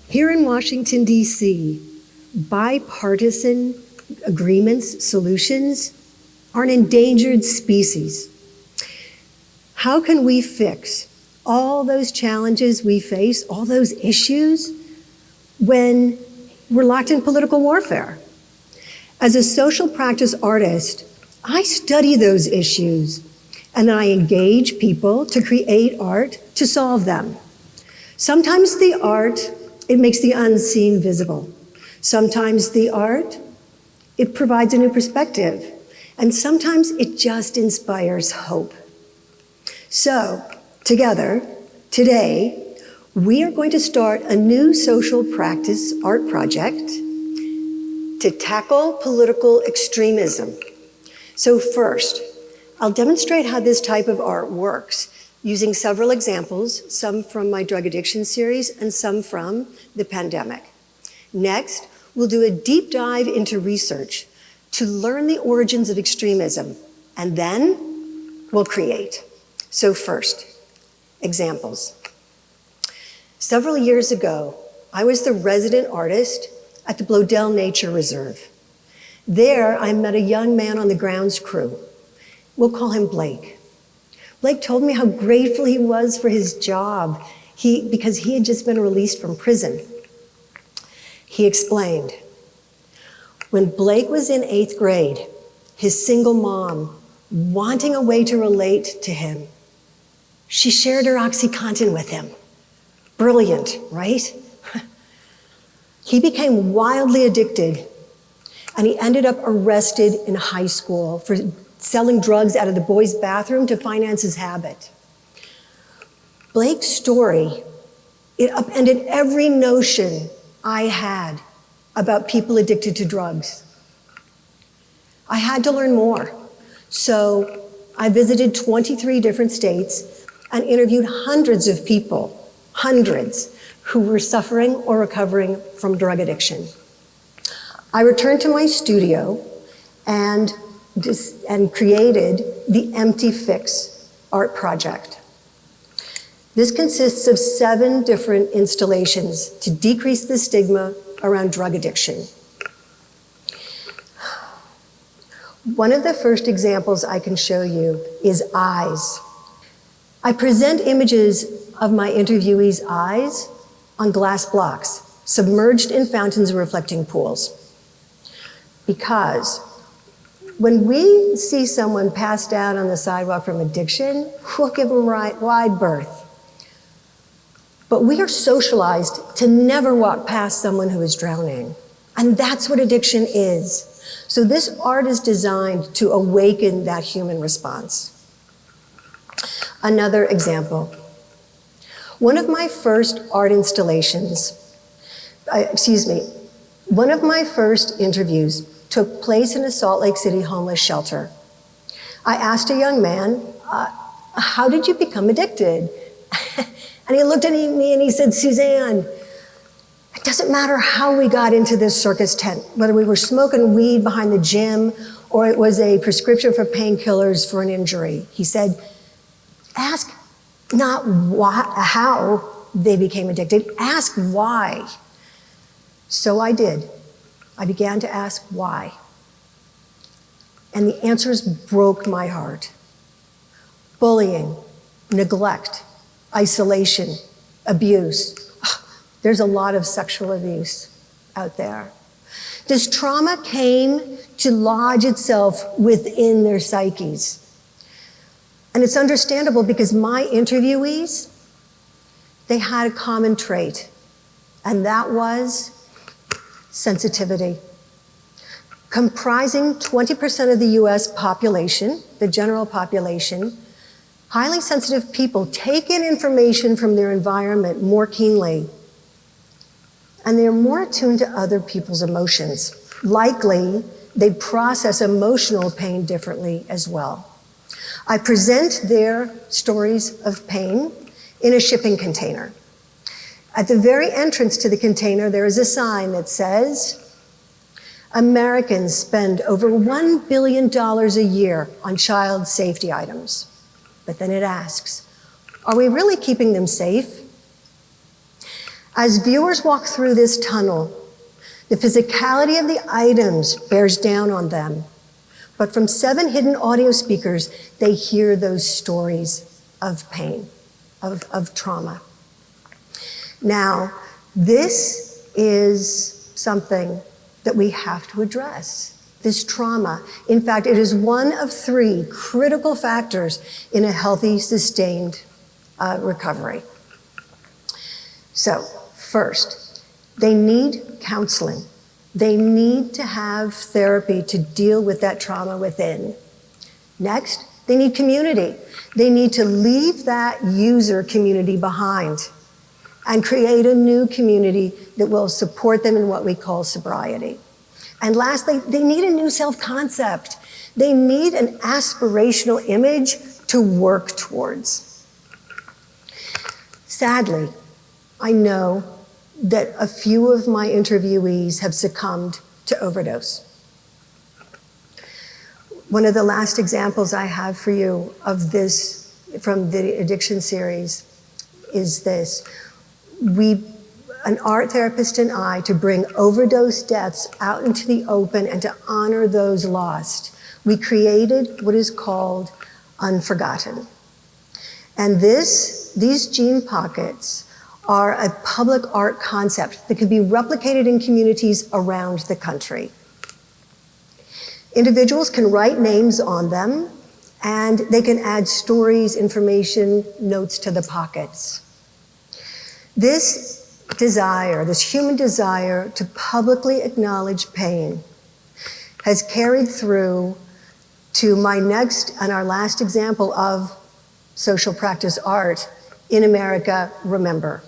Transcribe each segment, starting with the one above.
Here in Washington, D.C., bipartisan agreements, solutions, are an endangered species. How can we fix all those challenges we face, all those issues, when we're locked in political warfare? As a social practice artist, I study those issues, and then I engage people to create art to solve them. Sometimes the art, it makes the unseen visible. Sometimes the art, it provides a new perspective. And sometimes it just inspires hope. So, together, today, we are going to start a new social practice art project to tackle political extremism. So first, I'll demonstrate how this type of art works using several examples, some from my drug addiction series and some from the pandemic. Next, we'll do a deep dive into research to learn the origins of extremism, and then we'll create. So first, examples. Several years ago, I was the resident artist at the Blodell Nature Reserve. There, I met a young man on the grounds crew. We'll call him Blake. Blake told me how grateful he was for his job because he had just been released from prison. He explained, when Blake was in 8th grade, his single mom, wanting a way to relate to him, she shared her OxyContin with him. Brilliant, right? He became wildly addicted, and he ended up arrested in high school for selling drugs out of the boys' bathroom to finance his habit. Blake's story, it upended every notion I had about people addicted to drugs. I had to learn more. So I visited 23 different states and interviewed hundreds of people, hundreds, who were suffering or recovering from drug addiction. I returned to my studio and created the Empty Fix art project. This consists of 7 different installations to decrease the stigma around drug addiction. One of the first examples I can show you is eyes. I present images of my interviewees' eyes on glass blocks, submerged in fountains and reflecting pools. Because when we see someone passed out on the sidewalk from addiction, we'll give them wide berth. But we are socialized to never walk past someone who is drowning. And that's what addiction is. So this art is designed to awaken that human response. Another example. One of my first art installations, one of my first interviews took place in a Salt Lake City homeless shelter. I asked a young man, how did you become addicted? And he looked at me and he said, Suzanne, it doesn't matter how we got into this circus tent, whether we were smoking weed behind the gym or it was a prescription for painkillers for an injury. He said, ask not how they became addicted, ask why. So I did. I began to ask why. And the answers broke my heart. Bullying, neglect, isolation, abuse. There's a lot of sexual abuse out there. This trauma came to lodge itself within their psyches. And it's understandable because my interviewees, they had a common trait, and that was sensitivity. Comprising 20% of the US population, the general population, highly sensitive people take in information from their environment more keenly, and they're more attuned to other people's emotions. Likely, they process emotional pain differently as well. I present their stories of pain in a shipping container. At the very entrance to the container, there is a sign that says, Americans spend over $1 billion a year on child safety items. But then it asks, are we really keeping them safe? As viewers walk through this tunnel, the physicality of the items bears down on them. But from 7 hidden audio speakers, they hear those stories of pain, of trauma. Now, this is something that we have to address, this trauma. In fact, it is one of 3 critical factors in a healthy, sustained recovery. So, first, they need counseling. They need to have therapy to deal with that trauma within. Next, they need community. They need to leave that user community behind and create a new community that will support them in what we call sobriety. And lastly, they need a new self-concept. They need an aspirational image to work towards. Sadly, I know that a few of my interviewees have succumbed to overdose. One of the last examples I have for you of this from the addiction series is this. An art therapist and I, to bring overdose deaths out into the open and to honor those lost, we created what is called Unforgotten. And these gene pockets are a public art concept that can be replicated in communities around the country. Individuals can write names on them, and they can add stories, information, notes to the pockets. This desire, this human desire to publicly acknowledge pain, has carried through to my next and our last example of social practice art in America, Remember.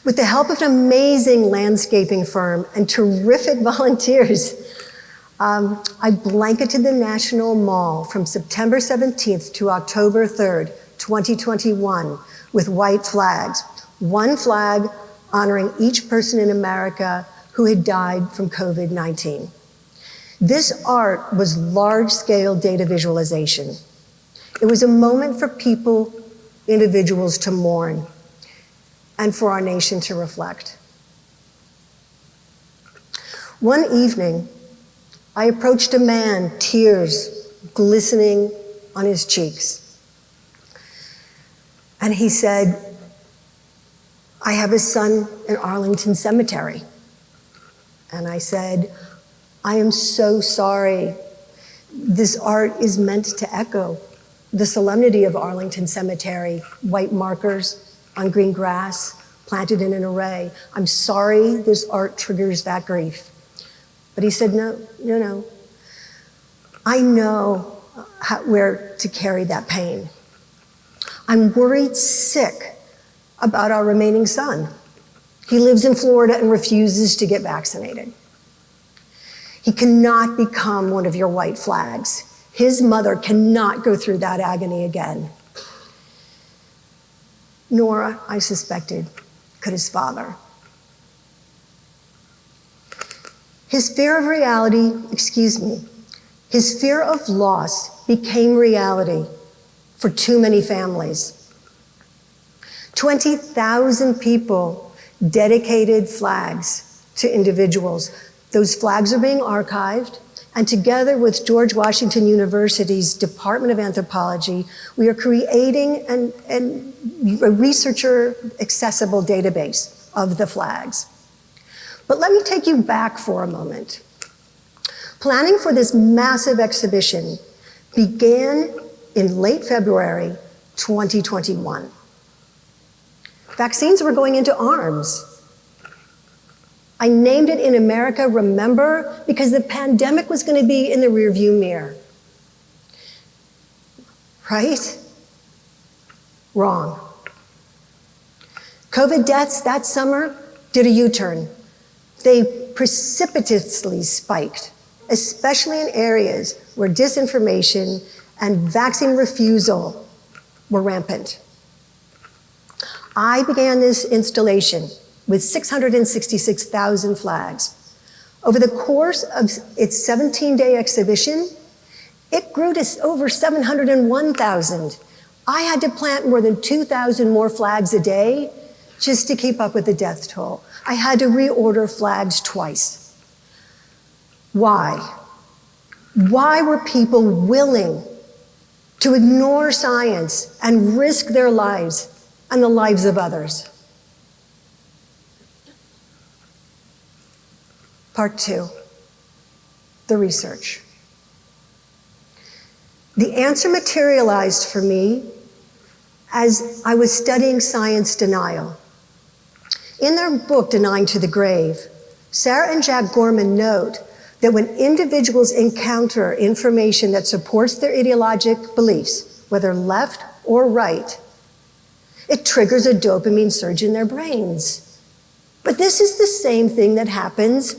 With the help of an amazing landscaping firm and terrific volunteers, I blanketed the National Mall from September 17th to October 3rd, 2021, with white flags. One flag honoring each person in America who had died from COVID-19. This art was large-scale data visualization. It was a moment for people, individuals to mourn, and for our nation to reflect. One evening, I approached a man, tears glistening on his cheeks. And he said, "I have a son in Arlington Cemetery." And I said, "I am so sorry. This art is meant to echo the solemnity of Arlington Cemetery, white markers on green grass, planted in an array. I'm sorry this art triggers that grief." But he said, no. I know where to carry that pain. I'm worried sick about our remaining son. He lives in Florida and refuses to get vaccinated. He cannot become one of your white flags. His mother cannot go through that agony again. Nor, I suspected, could his father. His fear of his fear of loss became reality for too many families. 20,000 people dedicated flags to individuals. Those flags are being archived, and together with George Washington University's Department of Anthropology, we are creating a researcher-accessible database of the flags. But let me take you back for a moment. Planning for this massive exhibition began in late February 2021. Vaccines were going into arms. I named it In America, Remember, because the pandemic was going to be in the rearview mirror. Right? Wrong. COVID deaths that summer did a U-turn. They precipitously spiked, especially in areas where disinformation and vaccine refusal were rampant. I began this installation with 666,000 flags. Over the course of its 17-day exhibition, it grew to over 701,000. I had to plant more than 2,000 more flags a day just to keep up with the death toll. I had to reorder flags twice. Why? Why were people willing to ignore science and risk their lives and the lives of others? Part 2, the research. The answer materialized for me as I was studying science denial. In their book, Denying to the Grave, Sarah and Jack Gorman note that when individuals encounter information that supports their ideologic beliefs, whether left or right, it triggers a dopamine surge in their brains. But this is the same thing that happens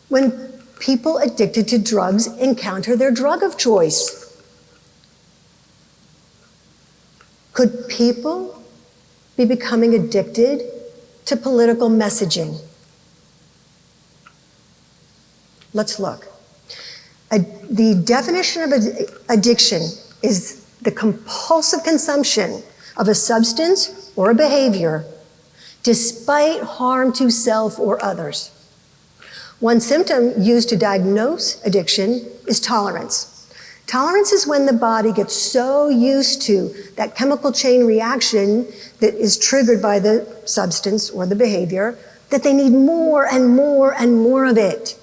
when people addicted to drugs encounter their drug of choice. Could people be becoming addicted to political messaging? Let's look. The definition of addiction is the compulsive consumption of a substance or a behavior despite harm to self or others. One symptom used to diagnose addiction is tolerance. Tolerance is when the body gets so used to that chemical chain reaction that is triggered by the substance or the behavior that they need more and more and more of it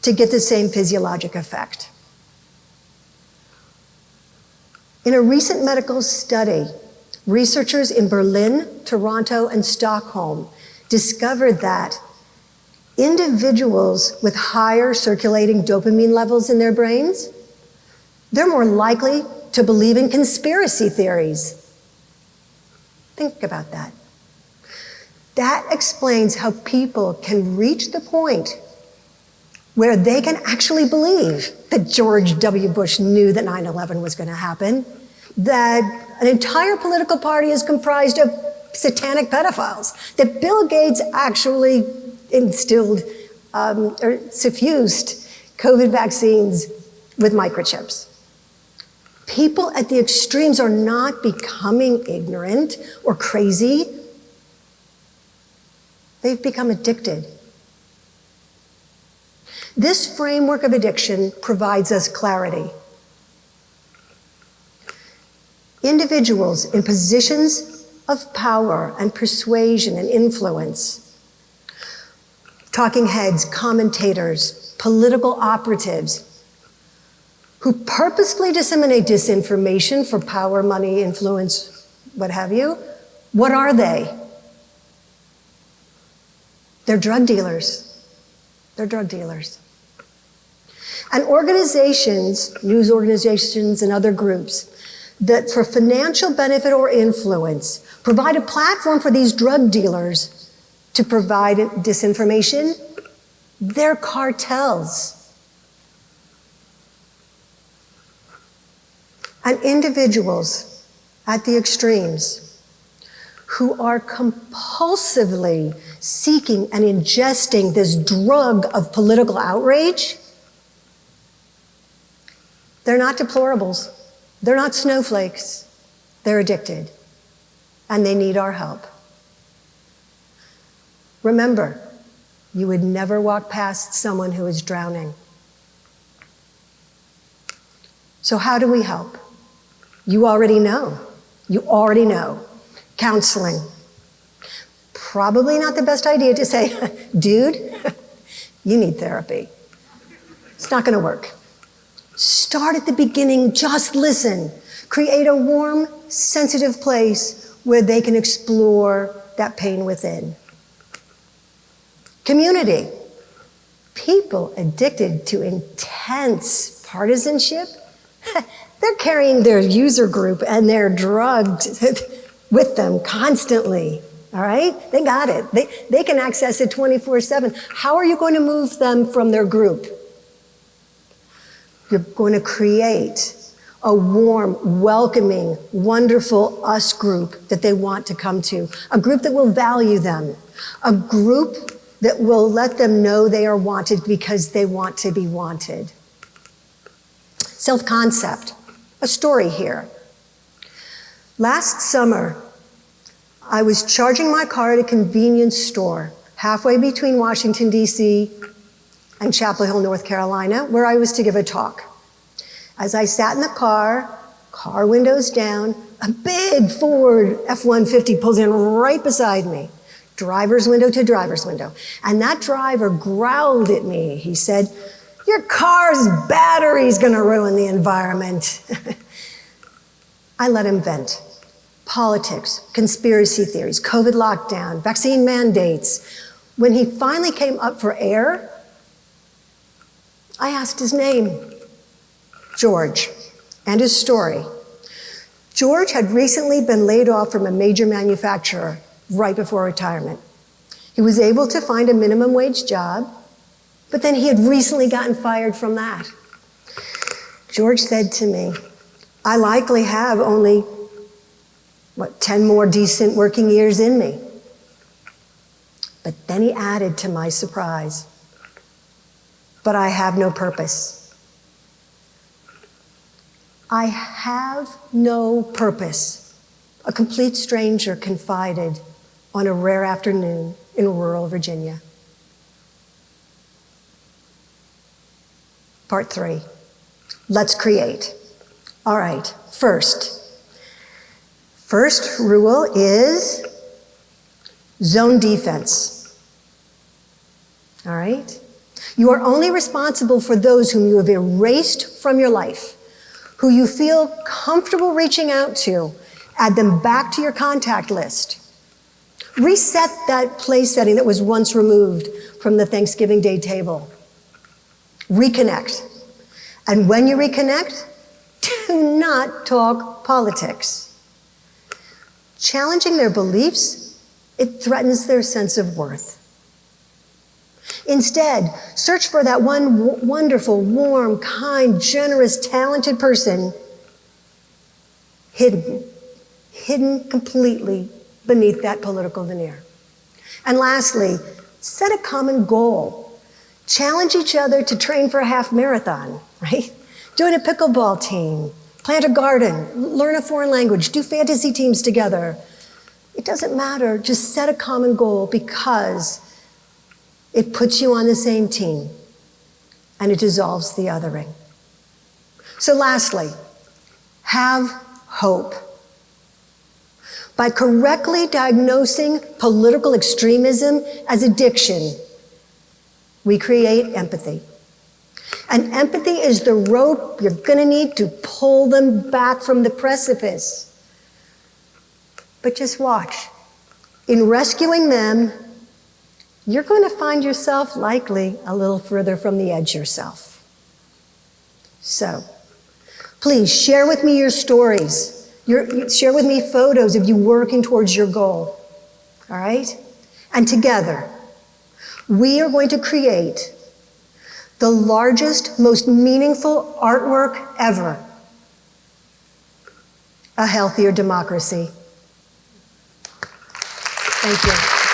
to get the same physiologic effect. In a recent medical study, researchers in Berlin, Toronto, and Stockholm discovered that individuals with higher circulating dopamine levels in their brains, they're more likely to believe in conspiracy theories. Think about that. That explains how people can reach the point where they can actually believe that George W. Bush knew that 9/11 was going to happen, that an entire political party is comprised of satanic pedophiles, that Bill Gates actually instilled or suffused COVID vaccines with microchips. People at the extremes are not becoming ignorant or crazy. They've become addicted. This framework of addiction provides us clarity. Individuals in positions of power and persuasion and influence, talking heads, commentators, political operatives, who purposefully disseminate disinformation for power, money, influence, what have you, what are they? They're drug dealers. They're drug dealers. And organizations, news organizations and other groups, that for financial benefit or influence, provide a platform for these drug dealers to provide disinformation. They're cartels. And individuals at the extremes who are compulsively seeking and ingesting this drug of political outrage, they're not deplorables. They're not snowflakes. They're addicted. And they need our help. Remember, you would never walk past someone who is drowning. So how do we help? You already know. You already know. Counseling. Probably not the best idea to say, dude, you need therapy. It's not going to work. Start at the beginning, just listen. Create a warm, sensitive place where they can explore that pain within. Community. People addicted to intense partisanship, they're carrying their user group and their drugs with them constantly, all right? They got it. They can access it 24/7. How are you going to move them from their group? You're going to create a warm, welcoming, wonderful us group that they want to come to, a group that will value them, a group that will let them know they are wanted because they want to be wanted. Self-concept, a story here. Last summer, I was charging my car at a convenience store halfway between Washington, D.C. and Chapel Hill, North Carolina, where I was to give a talk. As I sat in the car windows down, a big Ford F-150 pulls in right beside me, driver's window to driver's window. And that driver growled at me. He said, "Your car's battery's gonna ruin the environment." I let him vent. Politics, conspiracy theories, COVID lockdown, vaccine mandates. When he finally came up for air, I asked his name, George, and his story. George had recently been laid off from a major manufacturer right before retirement. He was able to find a minimum wage job, but then he had recently gotten fired from that. George said to me, "I likely have only 10 more decent working years in me." But then he added to my surprise, "But I have no purpose." I have no purpose, a complete stranger confided on a rare afternoon in rural Virginia. Part 3, let's create. All right, first rule is zone defense. All right? You are only responsible for those whom you have erased from your life, who you feel comfortable reaching out to. Add them back to your contact list. Reset that place setting that was once removed from the Thanksgiving Day table. Reconnect. And when you reconnect, do not talk politics. Challenging their beliefs, it threatens their sense of worth. Instead, search for that one wonderful, warm, kind, generous, talented person hidden completely beneath that political veneer. And lastly, set a common goal. Challenge each other to train for a half marathon, right? Join a pickleball team, plant a garden, learn a foreign language, do fantasy teams together. It doesn't matter, just set a common goal because it puts you on the same team and it dissolves the othering. So lastly, have hope. By correctly diagnosing political extremism as addiction, we create empathy. And empathy is the rope you're gonna need to pull them back from the precipice. But just watch. In rescuing them, you're going to find yourself likely a little further from the edge yourself. So, please share with me your stories. Share with me photos of you working towards your goal. All right? And together, we are going to create the largest, most meaningful artwork ever. A healthier democracy. Thank you.